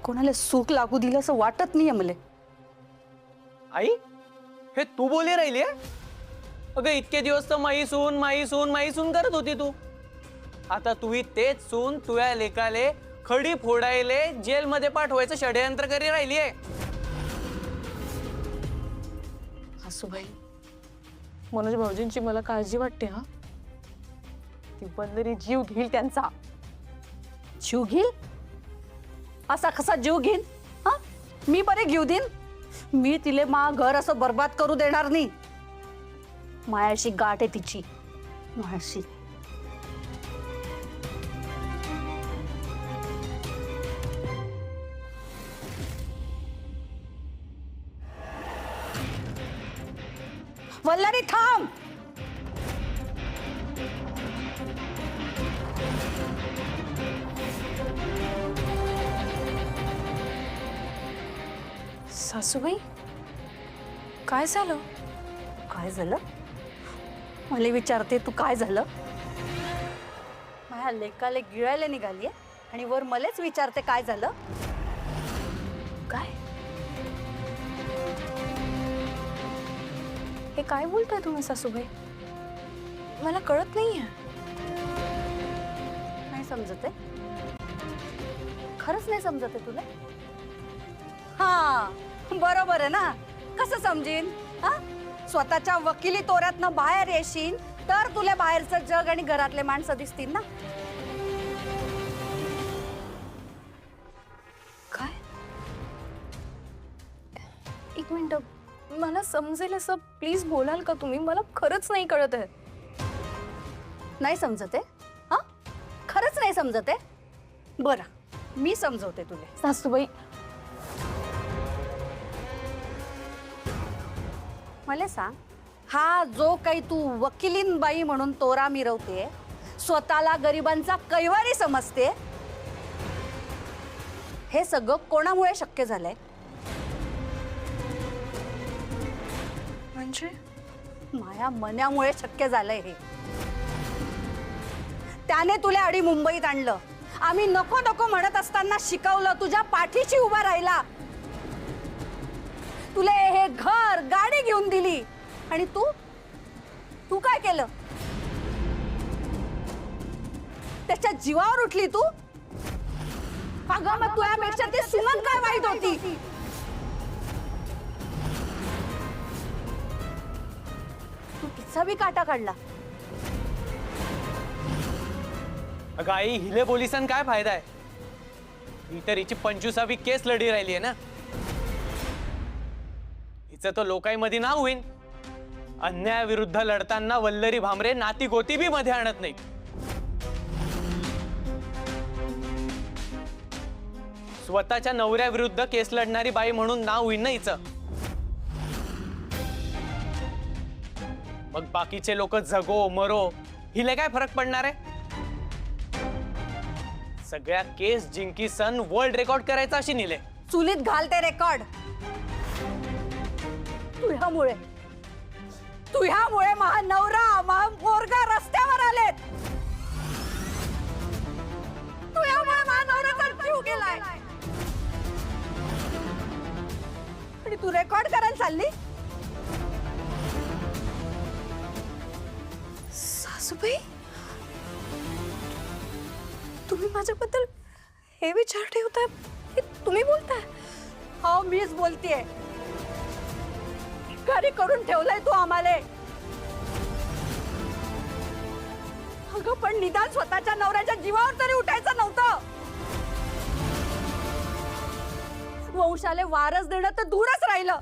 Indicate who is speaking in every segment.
Speaker 1: कोणाला सुख लागू दिलं असं वाटत नाहीये मला.
Speaker 2: आई हे तू बोली राहिली अगं इतके दिवस तर माई सून करत होती तू. आता तुम्ही तेच सून तुझ्या लेकाले खडी फोडायले जेल मध्ये पाठवायचं षडयंत्र करी राहिली आहे.
Speaker 3: सासूबाई, मनोज भाऊजींची मला काळजी वाटते. हा, ती वल्लरी जीव घेईल त्यांचा.
Speaker 1: जीव घेईल? असा कसा जीव घेईन? हा, मी बरे घेऊ देईन? मी तिले घर असं बर्बाद करू देणार नाही. मायाशी गाठ आहे तिची, मायाशी. वल्लरी थांब.
Speaker 3: सासूबाई, काय झालं?
Speaker 1: काय झालं? मला विचारते तू काय झालं? माझ्या लेकाला गिळायला निघालीये आणि वर मलाच विचारते काय झालं?
Speaker 3: काय? हे काय बोलताय तुम्ही सासूबाई? मला कळत नाहीये.
Speaker 1: नाही समजत आहे? खरंच नाही समजत आहे तुला? हा, बरोबर आहे ना. कसं समजीन? हा, स्वतःच्या वकिली तोऱ्यातनं बाहेर येशील तर तुला बाहेरचं जग आणि घरातले माणसं दिसतील ना.
Speaker 3: काय? एक मिनिट, मला समजेल असं प्लीज बोलाल का तुम्ही? मला खरंच नाही कळत आहे.
Speaker 1: नाही समजत आहे? हा, खरंच नाही समजत आहे? बरं, मी समजवते तुला.
Speaker 3: सासूबाई,
Speaker 1: मला सांग, हा जो काही तू वकिलीन बाई म्हणून तोरा मिरवते, स्वतःला गरिबांचा कैवारी समजते, हे सगळं कोणामुळे शक्य झालंय?
Speaker 3: म्हणजे
Speaker 1: माया मन्यामुळे शक्य झालंय हे. त्याने तुला आधी मुंबईत आणलं. आम्ही नको नको म्हणत असताना शिकवलं, तुझ्या पाठीशी उभा राहिला. तुला हे घर गाडी घेऊन दिली आणि तू काय केलं? त्याच्या जीवावर उठली तू. अगं मग तुझ्यापेक्षा ती सुमन काय वाईट होती? तू तिचा बी काटा काढला.
Speaker 2: अगं आई हिले पोलिसांना काय फायदा आहे? ही तर हिची 25वी केस लढी राहिली आहे ना. हिचं तर लोकांमध्ये नाव होईन. अन्यायाविरुद्ध लढताना वल्लरी भामरे नाती गोती बी मध्ये आणत नाही. स्वतःच्या नवऱ्याविरुद्ध केस लढणारी बाई म्हणून नाव होईन ना हिचं. मग बाकीचे लोक जगो मरो हिले काय फरक पडणार आहे? सगळ्या केस जिंकी सन वर्ल्ड रेकॉर्ड करायचा अशी निले.
Speaker 1: चुलीत घालते रेकॉर्ड. तुझ्यामुळे महा नवरा महा पोरगा रस्त्यावर आलेत. तुझ्यामुळे महा नवऱ्याचा जीव गेलाय आणि तू रेकॉर्ड करायला चालली.
Speaker 3: सासूबाई, तुम्ही माझ्याबद्दल हे विचार ठेवताय? हे तुम्ही बोलताय?
Speaker 1: हो, मीच बोलतेय. घरी करून ठेवलंय तू आम्हाला. अगं पण निदान स्वतःच्या नवऱ्याच्या जीवावर तरी उठायचं नव्हतं. वंशाले वारस देणं तर दूरच राहिलं,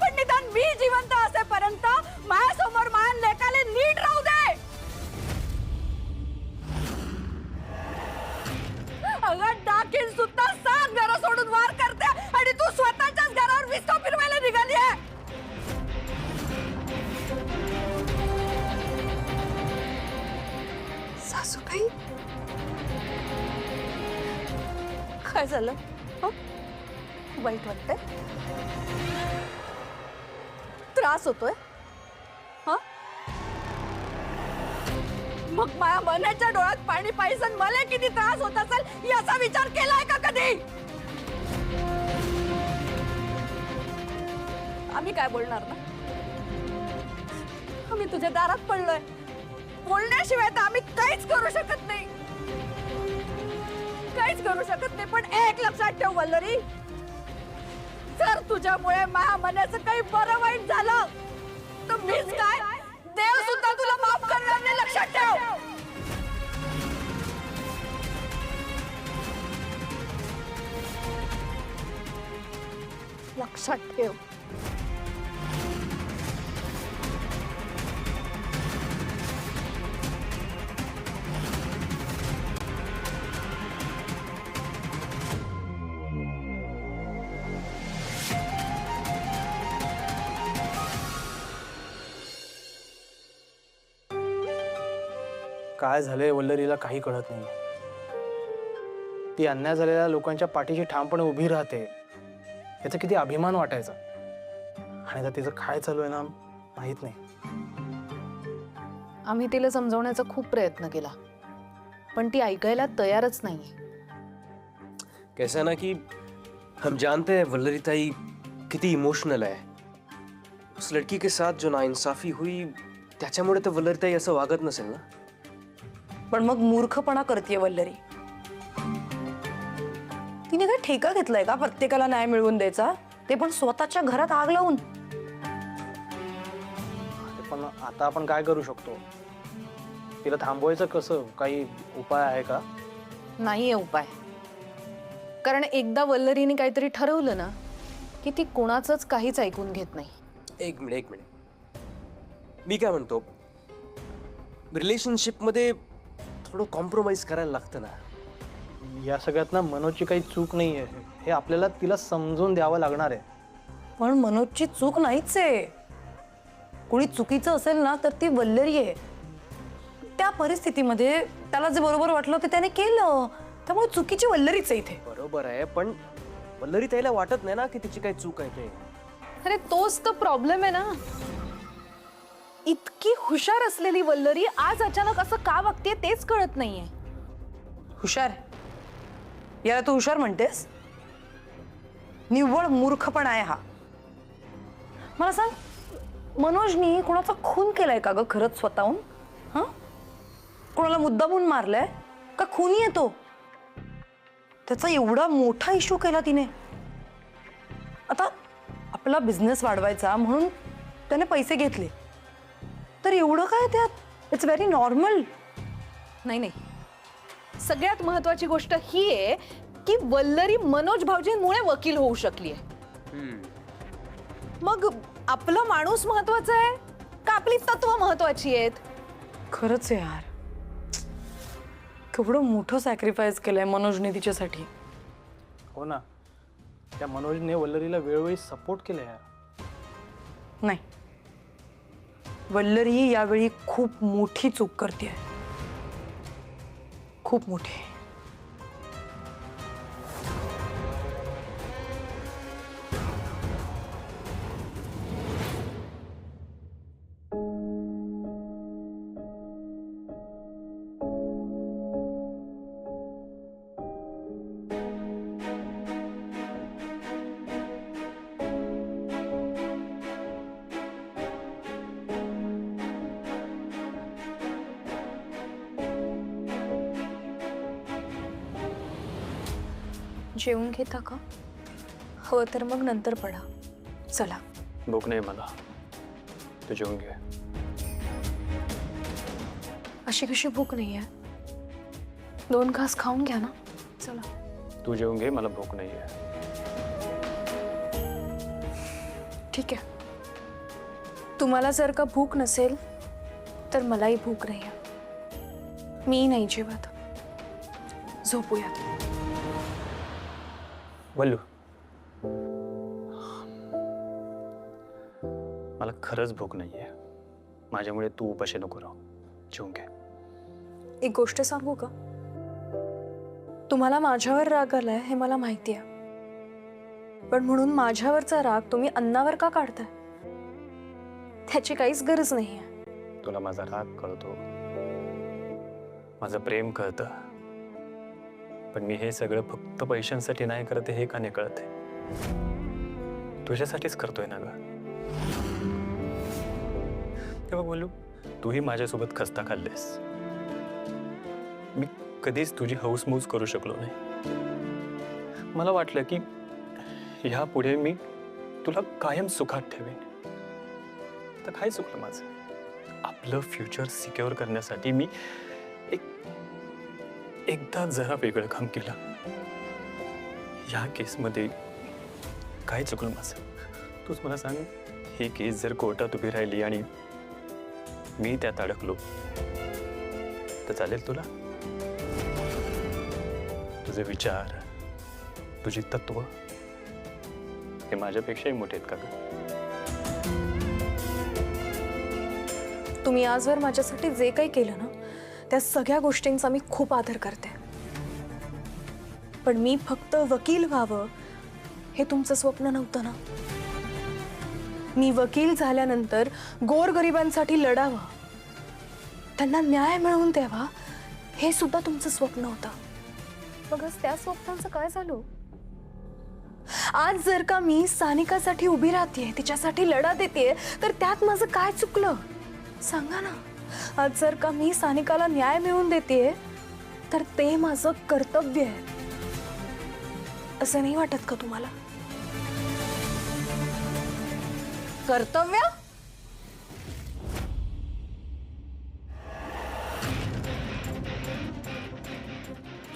Speaker 1: पण निदान मी जिवंत असेपर्यंत माझ्यासमोर मान लेकाले नीट राहू दे. अगं डाकीन सुद्धा 7 घरं सोडून वार करते आणि तू स्वतःच्याच घरावर विस्को फिरवायला निघाली आहे.
Speaker 3: सासूबाई,
Speaker 1: काय झालं? वाईट वाटतंय? त्रास होतोय? मग माझ्या मनाच्या डोळ्यात पाणी पाहिजे, मला किती त्रास होत असेल याचा विचार केलाय का कधी? आम्ही काय बोलणार ना? आम्ही तुझ्या दारात पडलोय, बोलण्याशिवाय तर आम्ही काहीच करू शकत नाही, काहीच करू शकत नाही. पण एक लक्षात ठेव वल्लरी, जर तुझ्यामुळे माझ्या मनाचं काही बरं वाईट झालं तर मीच काय, देव सुद्धा तुला माफ करणार नाही, लक्षात ठेव. लक्षात ठेव.
Speaker 4: काय झालंय वल्लरीला काही कळत नाही. ती अन्याय झालेल्या लोकांच्या पाठीशी ठामपणे उभी राहते, याचा किती अभिमान वाटायचा. आणि आता तिचं काय चालू आहे ना माहित नाही.
Speaker 3: आम्ही तिला समजावण्याचा खूप प्रयत्न केला, पण ती ऐकायला तयारच नाही.
Speaker 5: कैसा है ना कि हम जानते हैं वल्लरी ताई किती इमोशनल है. उस लड़की के साथ जो नाइंसाफी हुई त्याच्यामुळे तर वल्लरी ताई असं वागत नसेल ना.
Speaker 6: पण मग मूर्खपणा करते वल्लरी. तिने काय ठेका घेतलाय का प्रत्येकाला न्याय मिळवून द्यायचा, ते पण स्वतःच्या घरात आग लावून?
Speaker 4: पण आता आपण काय करू शकतो? तिला थांबवायचं कसं? काही उपाय आहे का?
Speaker 3: नाहीये उपाय. कारण एकदा वल्लरीने काहीतरी ठरवलं ना की ती कोणाचंच काहीच ऐकून घेत नाही.
Speaker 5: एक मिनिट मी काय म्हणतो, रिलेशनशिप मध्ये थोडं कॉम्प्रोमाइज करायला लागतं ना.
Speaker 4: या सगळ्यात ना मनोजची काही चूक नाही आहे, हे आपल्याला तिला समजून द्यावं लागणार आहे.
Speaker 6: पण मनोजची चूक नाहीच आहे. कोणी चुकीचं असेल ना तर ती वल्लरी आहे. त्या परिस्थितीमध्ये त्याला जे बरोबर वाटलं ते त्याने केलं, त्यामुळे चुकीची वल्लरीच आहे इथे.
Speaker 5: बरोबर आहे, पण वल्लरी ताईला वाटत नाही ना की तिची काही चूक आहे ते.
Speaker 3: अरे तोच तर प्रॉब्लेम आहे ना. इतकी हुशार असलेली वल्लरी आज अचानक असं का वागते तेच कळत नाहीये.
Speaker 6: हुशार? याला तू हुशार म्हणतेस? निव्वळ मूर्खपणा आहे हा. मला सांग, मनोजनी कोणाचा खून केलाय का ग खरंच स्वतःहून? हा, कोणाला मुद्दामून मारलाय का खुनी येतो? त्याचा एवढा मोठा इश्यू केला तिने. आता आपला बिझनेस वाढवायचा म्हणून त्याने पैसे घेतले, तर एवढं काय त्यात? It's very normal.
Speaker 3: नाही नाही, सगळ्यात महत्वाची गोष्ट ही आहे की वल्लरी मनोज भाऊजींमुळे वकील होऊ शकली आहे. मग आपला माणूस महत्वाचा आहे का आपली तत्व महत्वाची आहेत?
Speaker 6: खरंच आहे यार, केवढं मोठं सॅक्रिफाईस केलंय मनोजने तिच्यासाठी.
Speaker 4: हो ना, त्या मनोजने वल्लरीला वेळोवेळी सपोर्ट केला यार.
Speaker 6: नाही, वल्लरी यावेळी खूप मोठी चूक करते, खूप मोठी.
Speaker 7: जेवून घेता का? हो तर मग नंतर पडा. चला.
Speaker 4: भूक नाही मला, तू जेवून घे.
Speaker 7: अशी कशी भूक नाही आहे? 2 घास खाऊन घ्या ना. चला.
Speaker 4: तू जेवून घे, मला भूक नाही आहे.
Speaker 7: ठीक आहे. तुम्हाला जर का भूक नसेल तर मलाही भूक नाही आहे. मी नाही जेवत. झोपूयात.
Speaker 4: वल्लू, मला खरंच भूक नाहीये. माझ्यामुळे तू उपाशी नको राहू. जेवून घे.
Speaker 7: एक गोष्ट सांगू का? तुम्हाला माझ्यावर राग आलाय हे मला माहिती आहे, पण म्हणून माझ्यावरचा राग तुम्ही अन्नावर का काढताय? त्याची काहीच गरज नाहीये.
Speaker 4: तुला माझा राग कळतो,
Speaker 8: माझं प्रेम कळतं, पण मी हे सगळं फक्त पैशांसाठी नाही करत हे का नाही कळत आहे? तुझ्यासाठीच करतोय ना ग. तेव्हा बोलू, तूही माझ्यासोबत खस्ता खाल्लेस. मी कधीच तुझी हौसमौज करू शकलो नाही. मला वाटलं की ह्या पुढे मी तुला कायम सुखात ठेवेन. तर काय चुकलं माझं? आपलं फ्युचर सिक्युअर करण्यासाठी मी एकदा जरा वेगळं काम केलं. या केसमध्ये काय चुकलं माझं? तूच मला सांग, ही केस जर कोर्टात उभी राहिली आणि मी त्यात अडकलो तर चालेल तुला? तुझे विचार, तुझी तत्व हे माझ्यापेक्षाही मोठे आहेत का ग?
Speaker 7: तुम्ही आजवर माझ्यासाठी जे काही केलं ना, त्या सगळ्या गोष्टींचा मी खूप आदर करते. पण मी फक्त वकील व्हावं हे तुमचं स्वप्न नव्हतं ना. मी वकील झाल्यानंतर गोरगरिबांसाठी लढावं, त्यांना न्याय मिळवून द्यावा, हे सुद्धा तुमचं स्वप्न होतं.
Speaker 1: मग आज त्या स्वप्नांचं काय झालं?
Speaker 7: आज जर का मी सानिकासाठी उभी राहतेय, तिच्यासाठी लढा देतेय, तर त्यात माझं काय चुकलं सांगा ना. आज जर का मी सानिकाला न्याय मिळवून देतेय, तर ते माझं कर्तव्य आहे. असं नाही वाटत का तुम्हाला?
Speaker 1: कर्तव्य?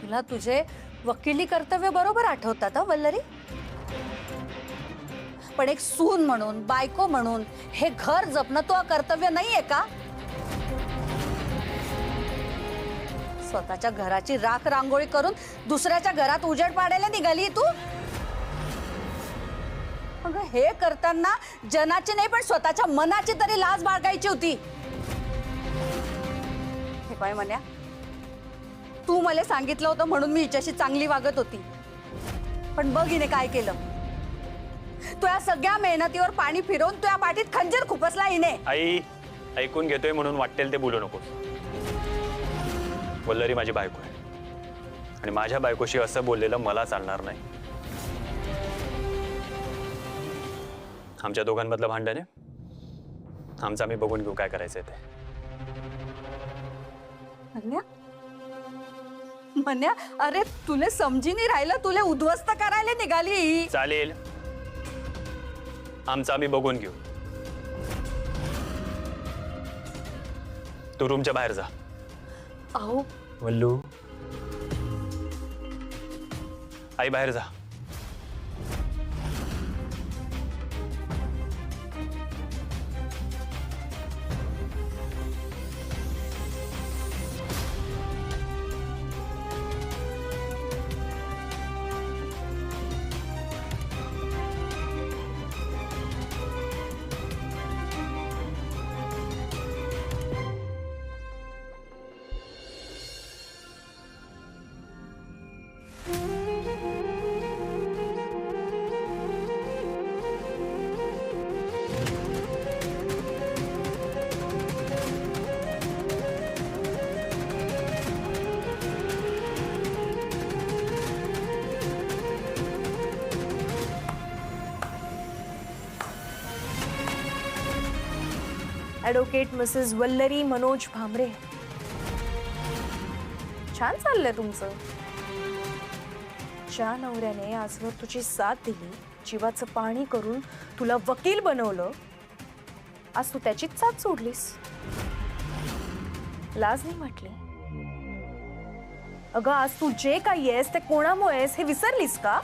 Speaker 1: तुला तुझे वकिली कर्तव्य बरोबर आठवतात वल्लरी? पण एक सून म्हणून, बायको म्हणून हे घर जपणं तो कर्तव्य नाहीये का? स्वतःच्या घराची राख रांगोळी करून दुसऱ्याच्या घरात उजेड पाडायला निघाली तू? अगं हे करताना जनाची नाही पण स्वतःच्या मनाची तरी लाज बाळगायची होती. हे काय म्हण्या, तू मला सांगितलं होतं म्हणून मी हिच्याशी चांगली वागत होती, पण बघ हिने काय केलं. तुझ्या सगळ्या मेहनतीवर पाणी फिरवून तुझ्या पाठीत खंजीर खुपसला हिने.
Speaker 8: आई, ऐकून घेतोय म्हणून वाटेल ते बोलू नकोस. वल्लरी माझी बायको आहे आणि माझ्या बायकोशी असं बोललेलं मला चालणार नाही. आमच्या दोघांमधलं भांडण आहे, आमचं आम्ही बघून घेऊ काय करायचंय ते.
Speaker 1: म्हण्या, म्हण्या, अरे तुले समजी नाही राहिलं, तुले उद्ध्वस्त करायला निघाली ही.
Speaker 8: चालेल, आमचं आम्ही बघून घेऊ. तू रूमच्या बाहेर जा.
Speaker 7: अहो
Speaker 8: वल्लू, आई बाहेर जा.
Speaker 7: Advocate Mrs Vallari Manoj Bhamre. छान चाललंय तुमचं. ज्या नवऱ्याने आजवर तुझी साथ दिली, जीवाचं पाणी करून तुला वकील बनवलं, आज तू त्याचीच साथ सोडलीस. लाज नाही वाटली? अगं आज तू जे काही आहेस ते कोणामुळे आहेस हे विसरलीस का?